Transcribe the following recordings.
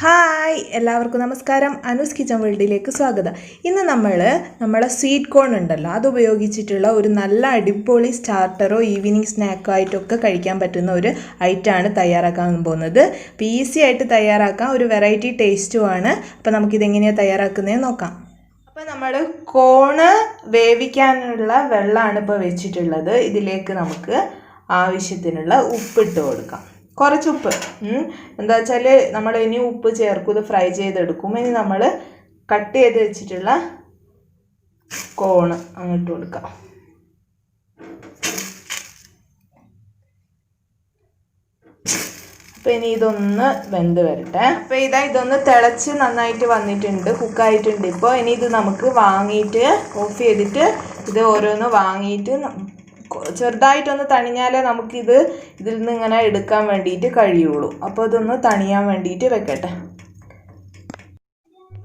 Hi എല്ലാവർക്കും നമസ്കാരം. Anu's kitchen വേൾഡിലേക്ക് സ്വാഗതം. ഇന്ന് നമ്മളെ സ്വീറ്റ് കോൺ ഉണ്ടല്ലോ, അത് ഉപയോഗിച്ചിട്ടുള്ള ഒരു നല്ല അടിപൊളി സ്റ്റാർട്ടറോ ഈവനിങ് സ്നാക്കോ ആയിട്ടൊക്കെ കഴിക്കാൻ പറ്റുന്ന ഒരു ഐറ്റമാണ് തയ്യാറാക്കാൻ പോകുന്നത്. അപ്പോൾ ഈസി ആയിട്ട് തയ്യാറാക്കാം, ഒരു വെറൈറ്റി ടേസ്റ്റുമാണ്. അപ്പോൾ നമുക്കിതെങ്ങനെയാണ് തയ്യാറാക്കുന്നതെന്ന് നോക്കാം. അപ്പോൾ നമ്മൾ കോണ് വേവിക്കാനുള്ള വെള്ളമാണ് ഇപ്പോൾ വെച്ചിട്ടുള്ളത്. ഇതിലേക്ക് നമുക്ക് ആവശ്യത്തിനുള്ള ഉപ്പിട്ട് കൊടുക്കാം. കുറച്ച് ഉപ്പ്. എന്താ വെച്ചാൽ നമ്മൾ ഇനി ഉപ്പ് ചേർക്കും, ഇത് ഫ്രൈ ചെയ്തെടുക്കും. ഇനി നമ്മൾ കട്ട് ചെയ്ത് വെച്ചിട്ടുള്ള കോണ് അങ്ങോട്ട് കൊടുക്കാം. അപ്പോൾ ഇനി ഇതൊന്ന് വെന്ത് വരട്ടെ. അപ്പോൾ ഇതൊന്ന് തിളച്ച് നന്നായിട്ട് വന്നിട്ടുണ്ട്, കുക്കായിട്ടുണ്ട്. ഇപ്പോൾ ഇനി ഇത് നമുക്ക് വാങ്ങിയിട്ട് ഓഫ് ചെയ്തിട്ട് ഇത് ഓരോന്ന് വാങ്ങിയിട്ട് ചെറുതായിട്ടൊന്ന് തണിഞ്ഞാലേ ഇതിൽ നിന്ന് ഇങ്ങനെ എടുക്കാൻ വേണ്ടിയിട്ട് കഴിയുള്ളൂ. അപ്പോൾ ഇതൊന്ന് തണിയാൻ വേണ്ടിയിട്ട് വെക്കട്ടെ.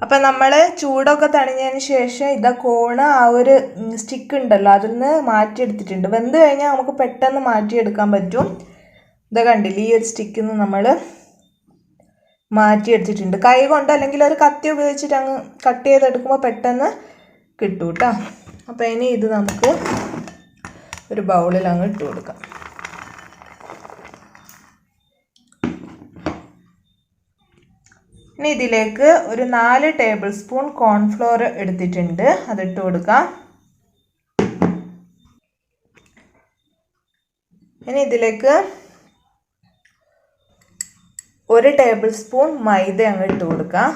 അപ്പം നമ്മൾ ചൂടൊക്കെ തണിഞ്ഞതിന് ശേഷം കോണ് ആ ഒരു സ്റ്റിക്ക് ഉണ്ടല്ലോ അതിൽ നിന്ന് മാറ്റിയെടുത്തിട്ടുണ്ട്. വെന്ത് കഴിഞ്ഞാൽ നമുക്ക് പെട്ടെന്ന് മാറ്റിയെടുക്കാൻ പറ്റും. കണ്ടില്ല, ഈ ഒരു സ്റ്റിക്കിൽ നിന്ന് നമ്മൾ മാറ്റിയെടുത്തിട്ടുണ്ട്. കൈ കൊണ്ട് അല്ലെങ്കിൽ ഒരു കത്തി ഉപയോഗിച്ചിട്ട് അങ്ങ് കട്ട് ചെയ്തെടുക്കുമ്പോൾ പെട്ടെന്ന് കിട്ടും കേട്ടോ. അപ്പോൾ ഇനി ഇത് നമുക്ക് ഒരു ബൗളിൽ അങ്ങ് ഇട്ട് കൊടുക്കാം. ഇനി ഇതിലേക്ക് ഒരു 4 ടേബിൾ സ്പൂൺ കോൺഫ്ലോർ എടുത്തിട്ടുണ്ട്, അതിട്ട് കൊടുക്കാം. ഇനി ഇതിലേക്ക് 1 ടേബിൾ സ്പൂൺ മൈദ അങ്ങ് ഇട്ട് കൊടുക്കാം.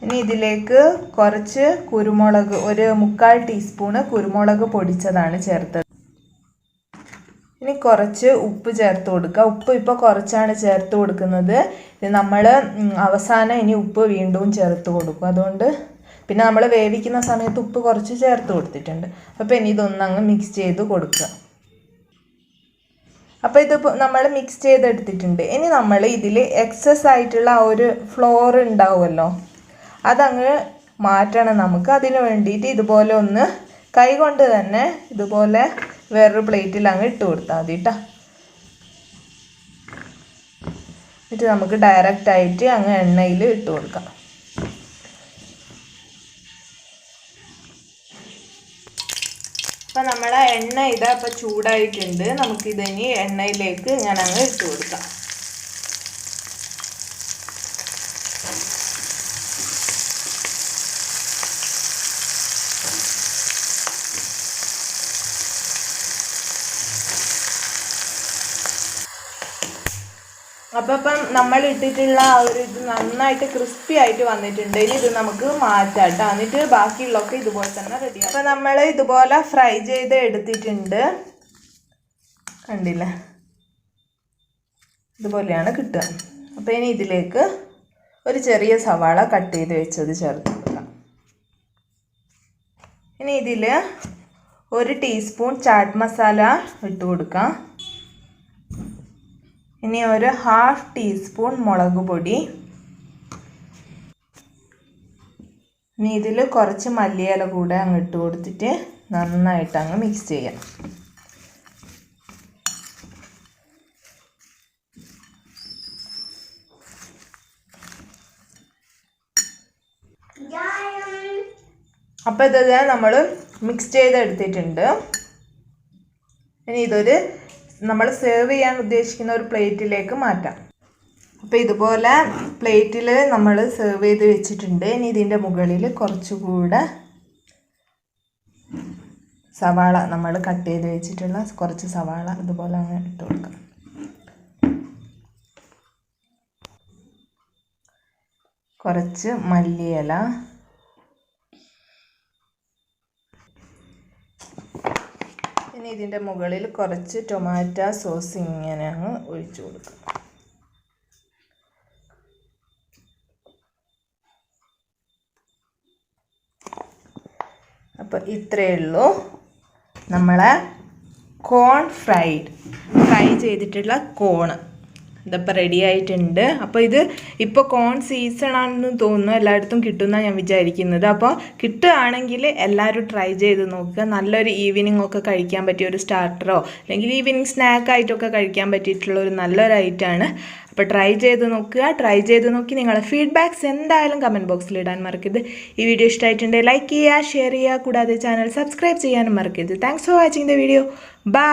ഇനി ഇതിലേക്ക് കുറച്ച് കുരുമുളക്, ഒരു 3/4 ടീസ്പൂണ് കുരുമുളക് പൊടിച്ചതാണ് ചേർത്തത്. ഇനി കുറച്ച് ഉപ്പ് ചേർത്ത് കൊടുക്കുക. ഉപ്പ് ഇപ്പോൾ കുറച്ചാണ് ചേർത്ത് കൊടുക്കുന്നത്. നമ്മൾ അവസാനം ഇനി ഉപ്പ് വീണ്ടും ചേർത്ത് കൊടുക്കും. അതുകൊണ്ട് പിന്നെ നമ്മൾ വേവിക്കുന്ന സമയത്ത് ഉപ്പ് കുറച്ച് ചേർത്ത് കൊടുത്തിട്ടുണ്ട്. അപ്പോൾ ഇനി ഇതൊന്നങ്ങ് മിക്സ് ചെയ്ത് കൊടുക്കുക. അപ്പോൾ ഇതിപ്പോൾ നമ്മൾ മിക്സ് ചെയ്തെടുത്തിട്ടുണ്ട്. ഇനി നമ്മൾ ഇതിൽ എക്സസ് ആയിട്ടുള്ള ആ ഒരു ഫ്ലോർ ഉണ്ടാവുമല്ലോ, അതങ്ങ് മാറ്റണം നമുക്ക്. അതിന് വേണ്ടിയിട്ട് ഇതുപോലെ ഒന്ന് കൈ കൊണ്ട് തന്നെ ഇതുപോലെ വേറൊരു പ്ലേറ്റിൽ അങ്ങ് ഇട്ട് കൊടുത്താൽ മതി കേട്ടോ. എന്നിട്ട് നമുക്ക് ഡയറക്റ്റായിട്ട് അങ്ങ് എണ്ണയിൽ ഇട്ട് കൊടുക്കാം. അപ്പം നമ്മളെ എണ്ണ ഇപ്പോൾ ചൂടായിട്ടുണ്ട്. നമുക്കിതിനി എണ്ണയിലേക്ക് ഞാൻ അങ്ങ് ഇട്ട് കൊടുക്കാം. അപ്പം നമ്മൾ ഇട്ടിട്ടുള്ള ആ ഒരു ഇത് നന്നായിട്ട് ക്രിസ്പി ആയിട്ട് വന്നിട്ടുണ്ട്. ഇനി ഇത് നമുക്ക് മാറ്റാം കേട്ടോ. എന്നിട്ട് ബാക്കിയുള്ളതൊക്കെ ഇതുപോലെ തന്നെ റെഡിയാണ്. അപ്പം നമ്മൾ ഇതുപോലെ ഫ്രൈ ചെയ്ത് എടുത്തിട്ടുണ്ട്, കണ്ടില്ലേ, ഇതുപോലെയാണ് കിട്ടുക. അപ്പോൾ ഇനി ഇതിലേക്ക് ഒരു ചെറിയ സവാള കട്ട് ചെയ്ത് വെച്ചത് ചേർത്ത് കൊടുക്കാം. ഇനി ഇതിൽ 1 ടീസ്പൂൺ ചാട്ട് മസാല ഇട്ട് കൊടുക്കാം. ഇനി ഒരു 1/2 ടീസ്പൂൺ മുളക് പൊടി. ഇനി ഇതിൽ കുറച്ച് മല്ലിയില കൂടെ അങ്ങ് ഇട്ട് കൊടുത്തിട്ട് നന്നായിട്ട് അങ്ങ് മിക്സ് ചെയ്യാം. അപ്പോൾ ഇത് നമ്മൾ മിക്സ് ചെയ്തെടുത്തിട്ടുണ്ട്. ഇനി ഇതൊരു നമ്മൾ സെർവ് ചെയ്യാൻ ഉദ്ദേശിക്കുന്ന ഒരു പ്ലേറ്റിലേക്ക് മാറ്റാം. അപ്പോൾ ഇതുപോലെ പ്ലേറ്റിൽ നമ്മൾ സെർവ് ചെയ്ത് വെച്ചിട്ടുണ്ട്. ഇനി ഇതിൻ്റെ മുകളിൽ കുറച്ചുകൂടെ സവാള, നമ്മൾ കട്ട് ചെയ്ത് വെച്ചിട്ടുള്ള കുറച്ച് സവാള ഇതുപോലെ അങ്ങ് ഇട്ട് കൊടുക്കാം. കുറച്ച് മല്ലിയില, ഇനി ഇതിൻ്റെ മുകളിൽ കുറച്ച് ടൊമാറ്റോ സോസ് ഇങ്ങനെ അങ്ങ് ഒഴിച്ചു കൊടുക്കാം. അപ്പോൾ ഇത്രയേ ഉള്ളൂ നമ്മളെ ഫ്രൈ ചെയ്തിട്ടുള്ള കോണ്. ഇതിപ്പോൾ റെഡി ആയിട്ടുണ്ട്. അപ്പോൾ ഇപ്പോൾ കോൺ സീസൺ ആണെന്ന് തോന്നുന്നു, എല്ലായിടത്തും കിട്ടുമെന്നാണ് ഞാൻ വിചാരിക്കുന്നത്. അപ്പോൾ കിട്ടുകയാണെങ്കിൽ എല്ലാവരും ട്രൈ ചെയ്ത് നോക്കുക. നല്ലൊരു ഈവനിങ് ഒക്കെ കഴിക്കാൻ പറ്റിയ ഒരു സ്റ്റാർട്ടറോ അല്ലെങ്കിൽ ഈവനിങ് സ്നാക്കായിട്ടൊക്കെ കഴിക്കാൻ പറ്റിയിട്ടുള്ള ഒരു നല്ലൊരു ഐറ്റമാണ്. അപ്പോൾ ട്രൈ ചെയ്ത് നോക്കുക. ട്രൈ ചെയ്ത് നോക്കി നിങ്ങളുടെ ഫീഡ്ബാക്ക്സ് എന്തായാലും കമൻറ്റ് ബോക്സിൽ ഇടാൻ മറക്കരുത്. ഈ വീഡിയോ ഇഷ്ടമായിട്ടുണ്ടെങ്കിൽ ലൈക്ക് ചെയ്യുക, ഷെയർ ചെയ്യുക, കൂടാതെ ചാനൽ സബ്സ്ക്രൈബ് ചെയ്യാനും മറക്കരുത്. Thanks for watching the video. By.